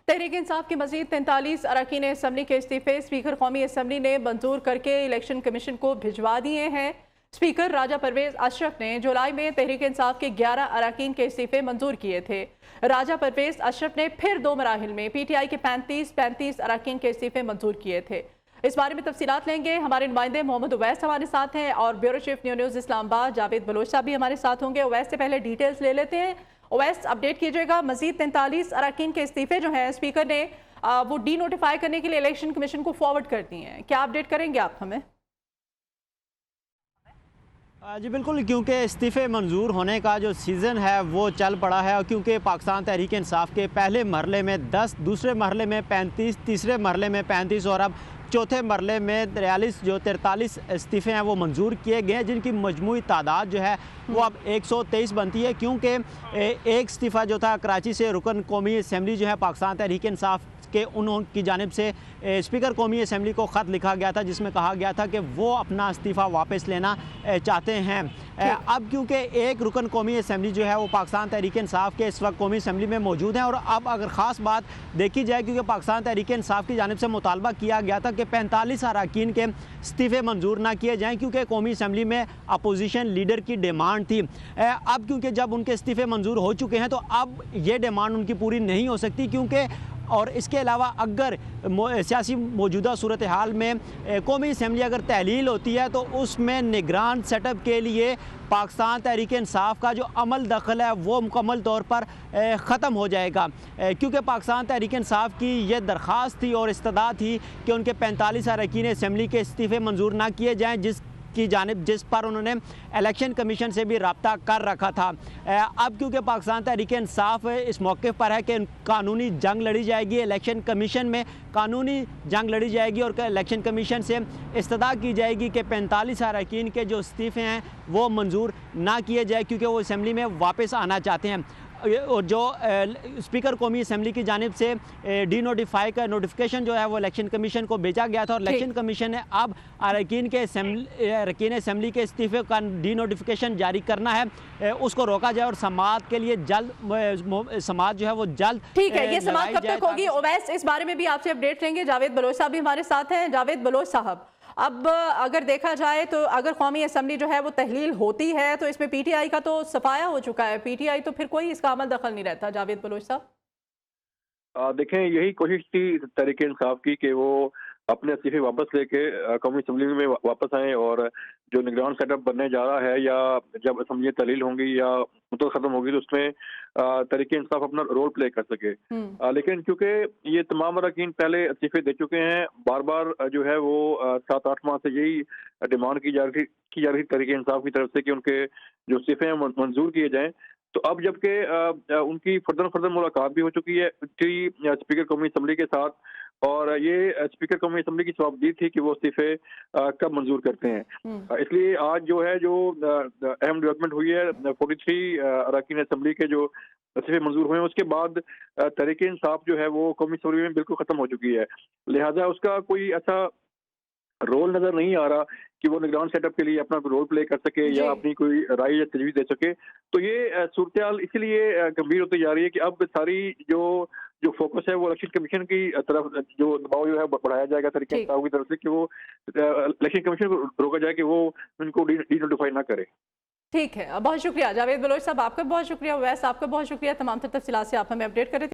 तहरीक इंसाफ की मजीद 43 अरकान असम्बली के इस्तीफे स्पीकर कौमी असम्बली ने मंजूर करके इलेक्शन कमीशन को भिजवा दिए हैं। स्पीकर राजा परवेज अशरफ ने जुलाई में तहरीक इंसाफ के 11 अरकान के इस्तीफे मंजूर किए थे। राजा परवेज अशरफ ने फिर 2 मराहिल में PTI के 35 अरकान के इस्तीफे मंजूर किए थे। इस बारे में तफसीलात लेंगे। हमारे नुमाइंदे मोहम्मद उवैस हमारे साथ हैं और bureau chief news Islamabad Javed Baloch sahab भी हमारे साथ होंगे। उवैस से पहले डिटेल्स ले लेते हैं। ओवैस, अपडेट कीजिएगा, मजीद 43 अरकान के इस्तीफे जो हैं स्पीकर ने वो डी नोटिफाई करने के लिए इलेक्शन कमीशन को फॉरवर्ड कर दिए हैं। क्या अपडेट करेंगे आप हमें? जी बिल्कुल, क्योंकि इस्तीफ़े मंजूर होने का जो सीज़न है वो चल पड़ा है और क्योंकि पाकिस्तान तहरीक इंसाफ के पहले मरले में 10, दूसरे मरले में 35, तीसरे मरले में 35 और अब चौथे मरले में 43 इस्तीफ़े हैं वो मंजूर किए गए हैं, जिनकी मजमूई तादाद जो है वो अब 123 बनती है। क्योंकि एक इस्तीफ़ा जो था कराची से रुकन कौमी असम्बली जो है पाकिस्तान तहरीक इंसाफ के उनकी जानिब से स्पीकर कौमी असम्बली को ख़त लिखा गया था, जिसमें कहा गया था कि वो अपना इस्तीफ़ा वापस लेना चाहते हैं। अब क्योंकि एक रुकन कौमी असम्बली जो है वो पाकिस्तान तहरीक इंसाफ के इस वक्त कौमी असम्बली में मौजूद हैं और अब अगर ख़ास बात देखी जाए, क्योंकि पाकिस्तान तहरीक इंसाफ की जानिब से मुतालबा किया गया था कि 45 अरकान के इस्तीफ़े मंजूर ना किए जाएँ, क्योंकि कौमी असम्बली में अपोजिशन लीडर की डिमांड थी। अब क्योंकि जब उनके इस्तीफ़े मंजूर हो चुके हैं तो अब ये डिमांड उनकी पूरी नहीं हो सकती, क्योंकि और इसके अलावा अगर सियासी मौजूदा सूरत हाल में कौमी असम्बली अगर तहलील होती है तो उसमें निगरान सेटअप के लिए पाकिस्तान तहरीक इंसाफ का जो अमल दखल है वो मुकम्मल तौर पर ख़त्म हो जाएगा। क्योंकि पाकिस्तान तहरीक इंसाफ की यह दरख्वास्त थी और इस्तदा थी कि उनके 45 अरकान असम्बली के इस्तीफ़े मंजूर ना किए जाएँ, जिस पर उन्होंने इलेक्शन कमीशन से भी रब्ता कर रखा था। अब क्योंकि पाकिस्तान तहरीक इंसाफ इस मौके पर है कि कानूनी जंग लड़ी जाएगी, इलेक्शन कमीशन में कानूनी जंग लड़ी जाएगी और इलेक्शन कमीशन से इस्तदा की जाएगी कि 45 अरकान के जो इस्तीफ़े हैं वो मंजूर ना किए जाए, क्योंकि वो असम्बली में वापस आना चाहते हैं। और जो स्पीकर कौमी असम्बली की जानिब से डी नोटिफाई का नोटिफिकेशन जो है वो इलेक्शन कमीशन को भेजा गया था और इलेक्शन कमीशन ने अब अरकान असम्बली के इस्तीफ़े का डी नोटिफिकेशन जारी करना है, उसको रोका जाए और समाअत के लिए जल्द समाअत जो है वो जल्द ठीक है। ये समाअत कब तक होगी ओवैस, इस बारे में भी आपसे अपडेट लेंगे। जावेद बलोच साहब भी हमारे साथ हैं। जावेद बलोच साहब, अब अगर देखा जाए तो अगर कौमी असम्बली जो है वो तहलील होती है तो इसमें PTI का तो सफाया हो चुका है, PTI तो फिर कोई इसका अमल दखल नहीं रहता। जावेद बलोच साहब, देखें, यही कोशिश थी तहरीक इंसाफ की कि वो अपने इस्तीफे वापस लेके कौमी असम्बली में वापस आएँ और जो निगरान सेटअप बनने जा रहा है या जब असम्बली तहलील होंगी या मुद्दत ख़त्म होगी तो उसमें तहरीक इंसाफ अपना रोल प्ले कर सके। लेकिन क्योंकि ये तमाम अरकान पहले इस्तीफे दे चुके हैं, बार बार जो है वो 7-8 माह से यही डिमांड की जा रही तहरीक इंसाफ की तरफ से कि उनके जो इस्तीफे हैं मंजूर किए जाएँ। तो अब जबकि उनकी फर्दर मुलाकात भी हो चुकी है स्पीकर कौमी असम्बली के साथ और ये स्पीकर कौमी असम्बली की जवाबदेही थी कि वो इस्तीफे कब मंजूर करते हैं। इसलिए आज जो अहम डेवलपमेंट हुई है, 43 अरकान असम्बली के जो इस्तीफे मंजूर हुए हैं उसके बाद तहरीक इंसाफ जो है वो कौमी असम्बली में बिल्कुल ख़त्म हो चुकी है। लिहाजा उसका कोई ऐसा रोल नज़र नहीं आ रहा कि वो निगरान सेटअप के लिए अपना रोल प्ले कर सके या अपनी कोई राय या तजवीज़ दे सके। तो ये सूरत हाल इसीलिए गंभीर होती जा रही है कि अब सारी जो फोकस है वो इलेक्शन कमीशन की तरफ, जो दबाव जो है बढ़ाया जाएगा तहरीक इंसाफ की तरफ से कि वो इलेक्शन कमीशन को रोका जाए कि वो उनको डी नोटिफाई ना करे। ठीक है, बहुत शुक्रिया जावेद बलोच साहब, आपका बहुत शुक्रिया। वैसे आपका बहुत शुक्रिया, तमाम तफसीलात से आप हमें अपडेट करें।